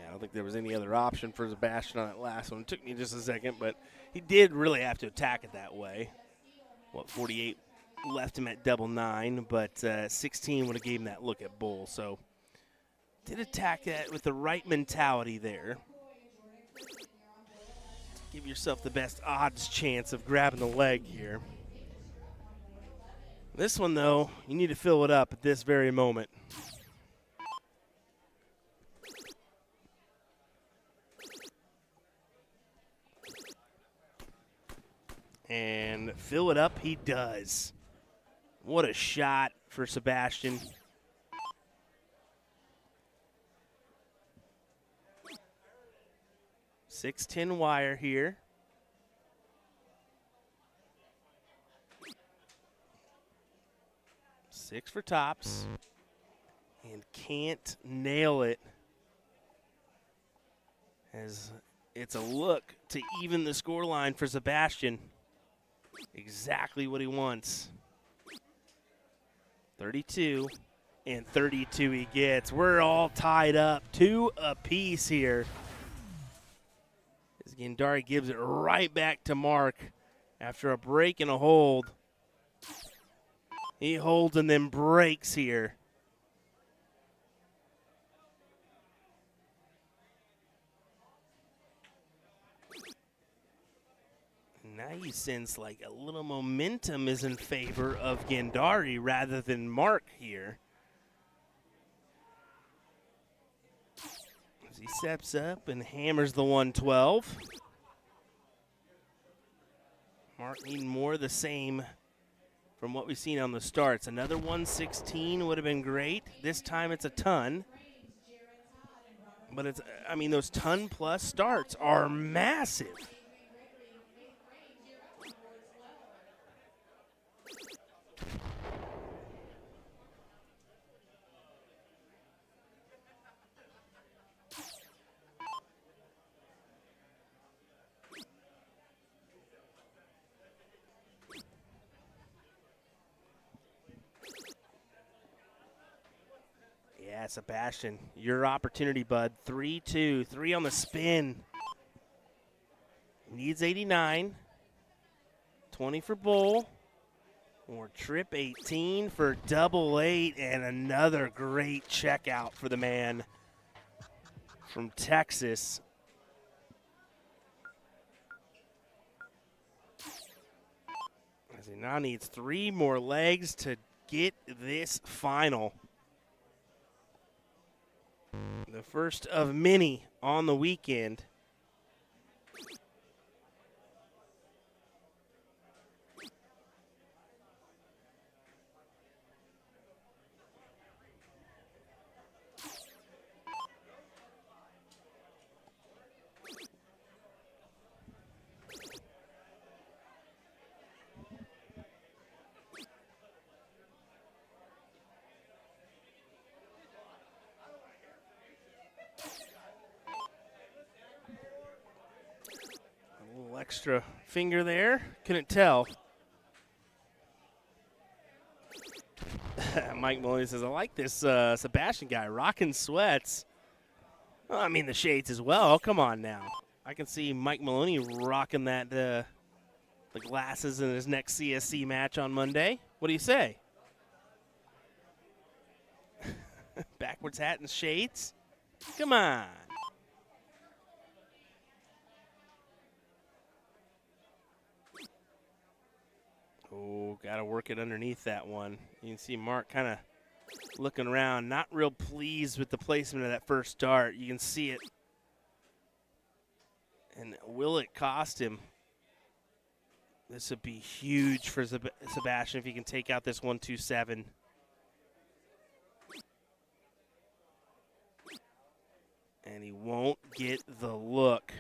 I don't think there was any other option for Sebastian on that last one. It took me just a second, but he did really have to attack it that way. 48 left him at double 9, but 16 would have gave him that look at bull. So did attack that with the right mentality there. Give yourself the best odds chance of grabbing the leg here. This one, though, you need to fill it up at this very moment. And fill it up he does. What a shot for Sebastian. .610 wire here. Six for tops. And can't nail it. As it's a look to even the scoreline for Sebastian. Exactly what he wants. 32 and 32 he gets. We're all tied up, 2 apiece here. As Gandari gives it right back to Mark after a break and a hold. He holds and then breaks here. Now you sense like a little momentum is in favor of Gandari rather than Mark here. As he steps up and hammers the 112. Mark needing more of the same from what we've seen on the starts. Another 116 would have been great. This time it's a ton. But it's, I mean, those ton plus starts are massive. Yeah, Sebastian, your opportunity, bud. 3-2, 3 on the spin. Needs 89. 20 for bull. Or trip 18 for double 8, and another great checkout for the man from Texas. As he now needs 3 more legs to get this final. The first of many on the weekend. Extra finger there. Couldn't tell. Mike Maloney says, I like this Sebastian guy, rocking sweats. Well, I mean, the shades as well. Come on now. I can see Mike Maloney rocking that the glasses in his next CSC match on Monday. What do you say? Backwards hat and shades? Come on. Oh, got to work it underneath that one. You can see Mark kind of looking around, not real pleased with the placement of that first dart. You can see it. And will it cost him? This would be huge for Sebastian if he can take out this 1-2-7. And he won't get the look.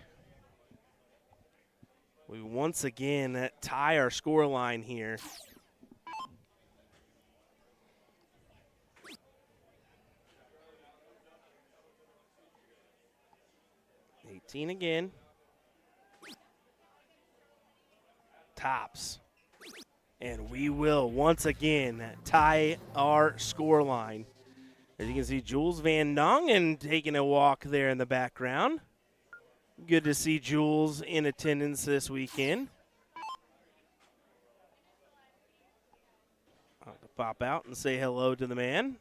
We once again tie our score line here. 18 again. Tops. And we will once again tie our score line. As you can see, Jules Van Dongen taking a walk there in the background. Good to see Jules in attendance this weekend. I'll have to pop out and say hello to the man.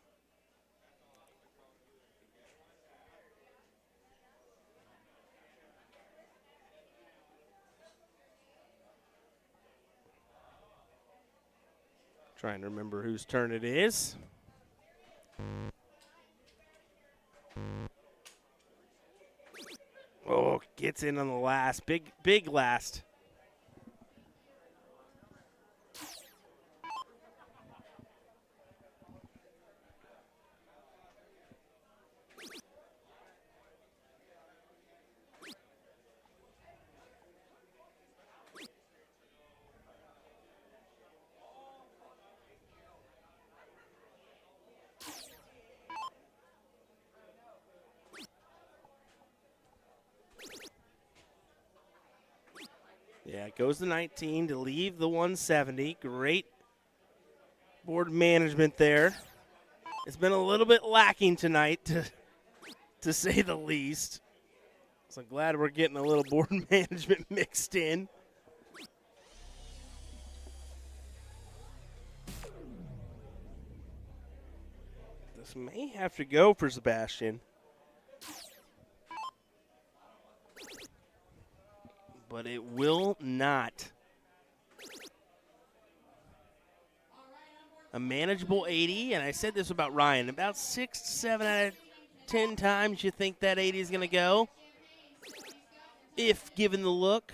Trying to remember whose turn it is. Oh, gets in on the last. Big last. Yeah, it goes to 19 to leave the 170. Great board management there. It's been a little bit lacking tonight, to say the least. So I'm glad we're getting a little board management mixed in. This may have to go for Sebastian. But it will not. A manageable 80, and I said this about Ryan, about 6 to 7 out of 10 times you think that 80 is going to go. If given the look.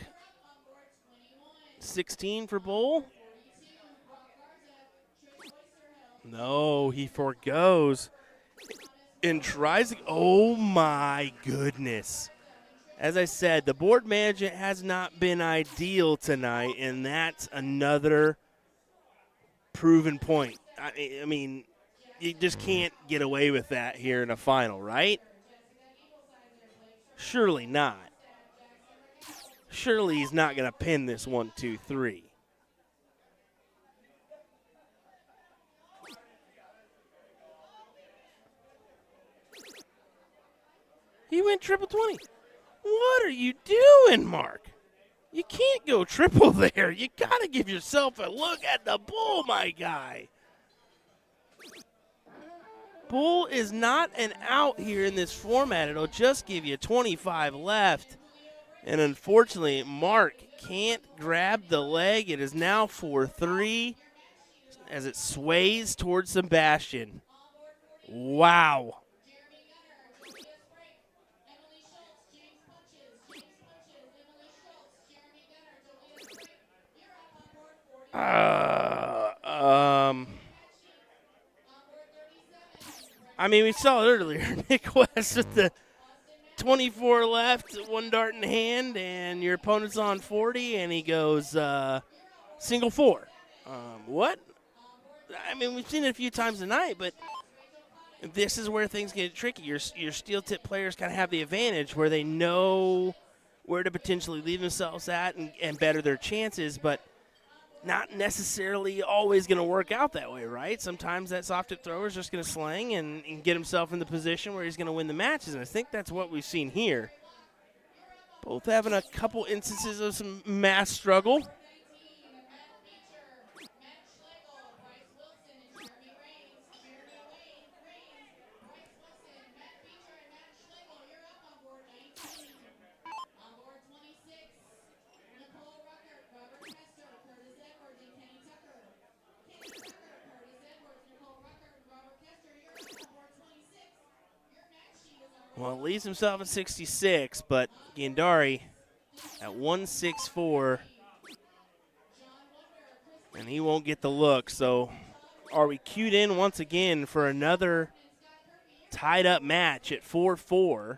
16 for Bull. No, he forgoes and tries to, oh my goodness. As I said, the board management has not been ideal tonight, and that's another proven point. I mean, you just can't get away with that here in a final, right? Surely not. Surely he's not going to pin this 1-2-3. He went triple 20. What are you doing, Mark? You can't go triple there. You got to give yourself a look at the bull, my guy. Bull is not an out here in this format. It'll just give you 25 left. And unfortunately, Mark can't grab the leg. It is now 4-3 as it sways towards Sebastian. Wow. I mean, we saw it earlier. Nick West with the 24 left, one dart in hand, and your opponent's on 40, and he goes single 4. What? I mean, we've seen it a few times tonight, but this is where things get tricky. Your steel tip players kind of have the advantage where they know where to potentially leave themselves at and better their chances, but not necessarily always going to work out that way, right? Sometimes that soft tip thrower is just going to slang and get himself in the position where he's going to win the matches, and I think that's what we've seen here. Both having a couple instances of some mass struggle. Well, it leaves himself at 66, but Gandari at 164, and he won't get the look. So are we cued in once again for another tied-up match at 4-4?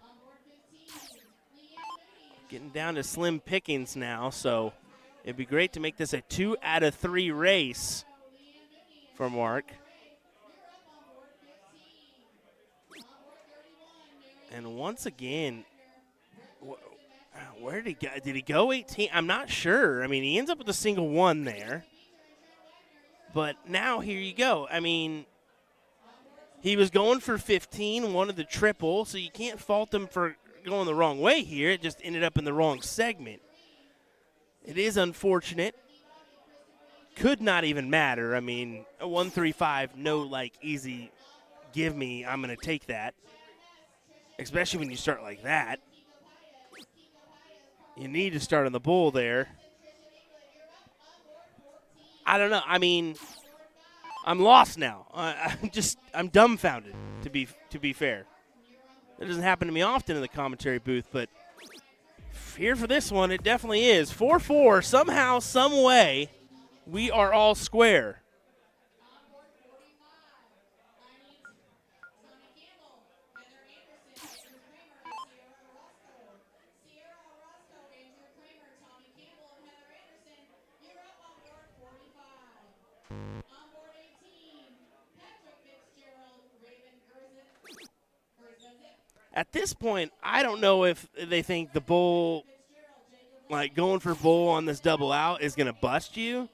Getting down to slim pickings now, so it'd be great to make this a 2 out of 3 race for Mark. And once again, where did he go? Did he go 18? I'm not sure. I mean, he ends up with a single one there. But now here you go. I mean, he was going for 15, wanted the triple, so you can't fault him for going the wrong way here. It just ended up in the wrong segment. It is unfortunate. Could not even matter. I mean, a 135, no, like, easy give me, I'm going to take that. Especially when you start like that. You need to start on the bull there. I don't know. I mean, I'm lost now. I'm dumbfounded, to be fair. That doesn't happen to me often in the commentary booth, but here for this one, it definitely is. 4-4, somehow, some way, we are all square. At this point, I don't know if they think the bull, like going for bull on this double out is going to bust you.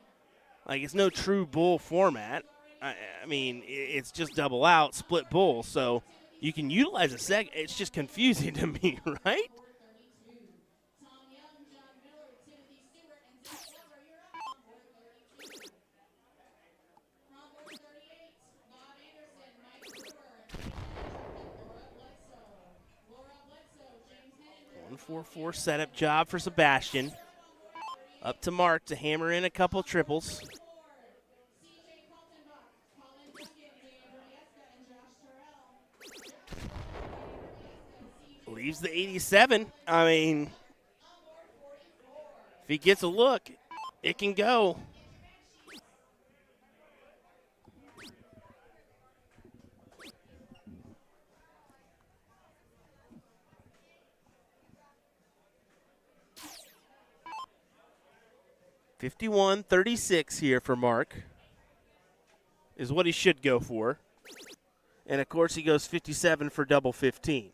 Like, it's no true bull format. I mean, it's just double out, split bull. So you can utilize a seg. It's just confusing to me, right? One 4-4 setup job for Sebastian. Up to Mark to hammer in a couple triples. Leaves the 87. I mean, if he gets a look, it can go. $51.36 here for Mark is what he should go for. And, of course, he goes 57 for double 15.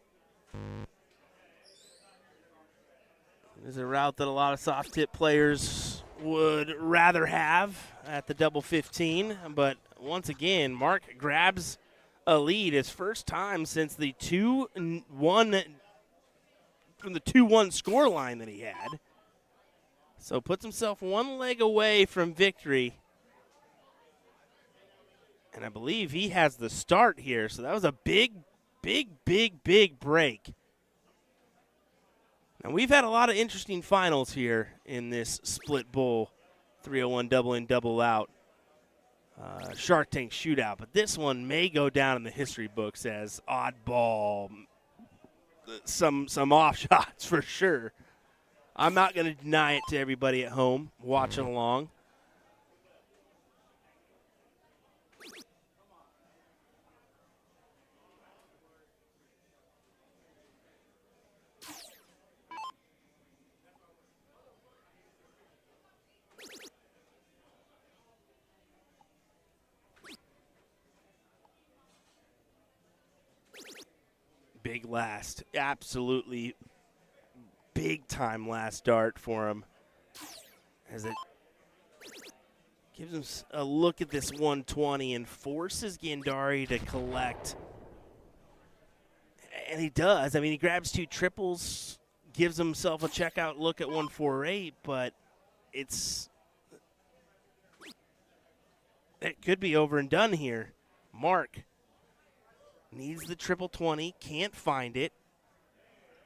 This is a route that a lot of soft tip players would rather have at the double 15. But, once again, Mark grabs a lead his first time since the 2-1 from the 2-1 score line that he had. So puts himself one leg away from victory. And I believe he has the start here. So that was a big break. Now we've had a lot of interesting finals here in this split bowl, 301 double in, double out, Shark Tank shootout. But this one may go down in the history books as oddball, some off shots for sure. I'm not going to deny it to everybody at home watching along. Big last, absolutely big-time last dart for him as it gives him a look at this 120 and forces Gandari to collect. And he does. I mean, he grabs two triples, gives himself a checkout look at 148, but it could be over and done here. Mark needs the triple 20, can't find it.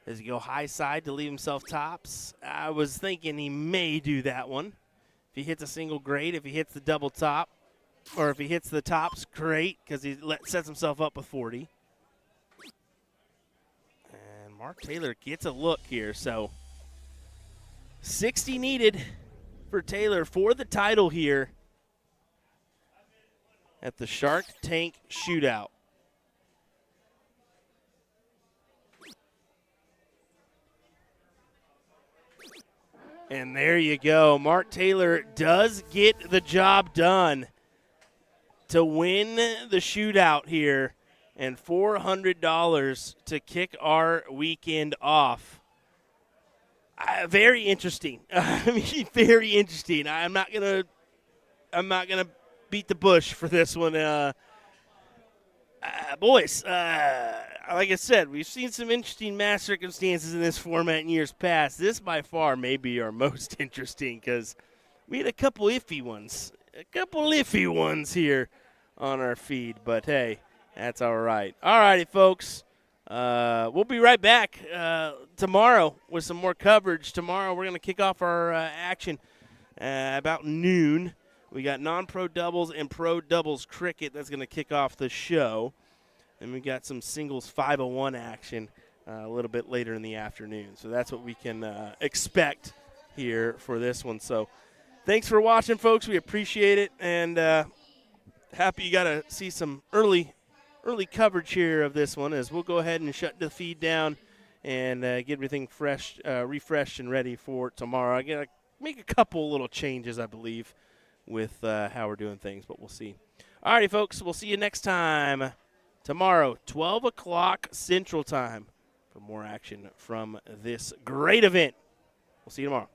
Does he go high side to leave himself tops? I was thinking he may do that one. If he hits a single, great. If he hits the double top, or if he hits the tops, great, because he sets himself up with 40. Mark Taylor gets a look here. So 60 needed for Taylor for the title here at the Shark Tank Shootout. And there you go. Mark Taylor does get the job done to win the shootout here, and $400 to kick our weekend off. Very interesting. I mean, very interesting. I'm not gonna beat the bush for this one, boys. Like I said, we've seen some interesting match circumstances in this format in years past. This by far may be our most interesting because we had a couple iffy ones here on our feed. But hey, that's all right. All righty, folks. We'll be right back tomorrow with some more coverage. Tomorrow we're going to kick off our action about noon. We got non-pro doubles and pro doubles cricket that's going to kick off the show. And we got some singles 501 action a little bit later in the afternoon. So that's what we can expect here for this one. So thanks for watching, folks. We appreciate it. And happy you got to see some early coverage here of this one, as we'll go ahead and shut the feed down and get everything fresh, refreshed and ready for tomorrow. I got to make a couple little changes, I believe, with how we're doing things, but we'll see. All righty, folks. We'll see you next time. Tomorrow, 12 o'clock Central Time for more action from this great event. We'll see you tomorrow.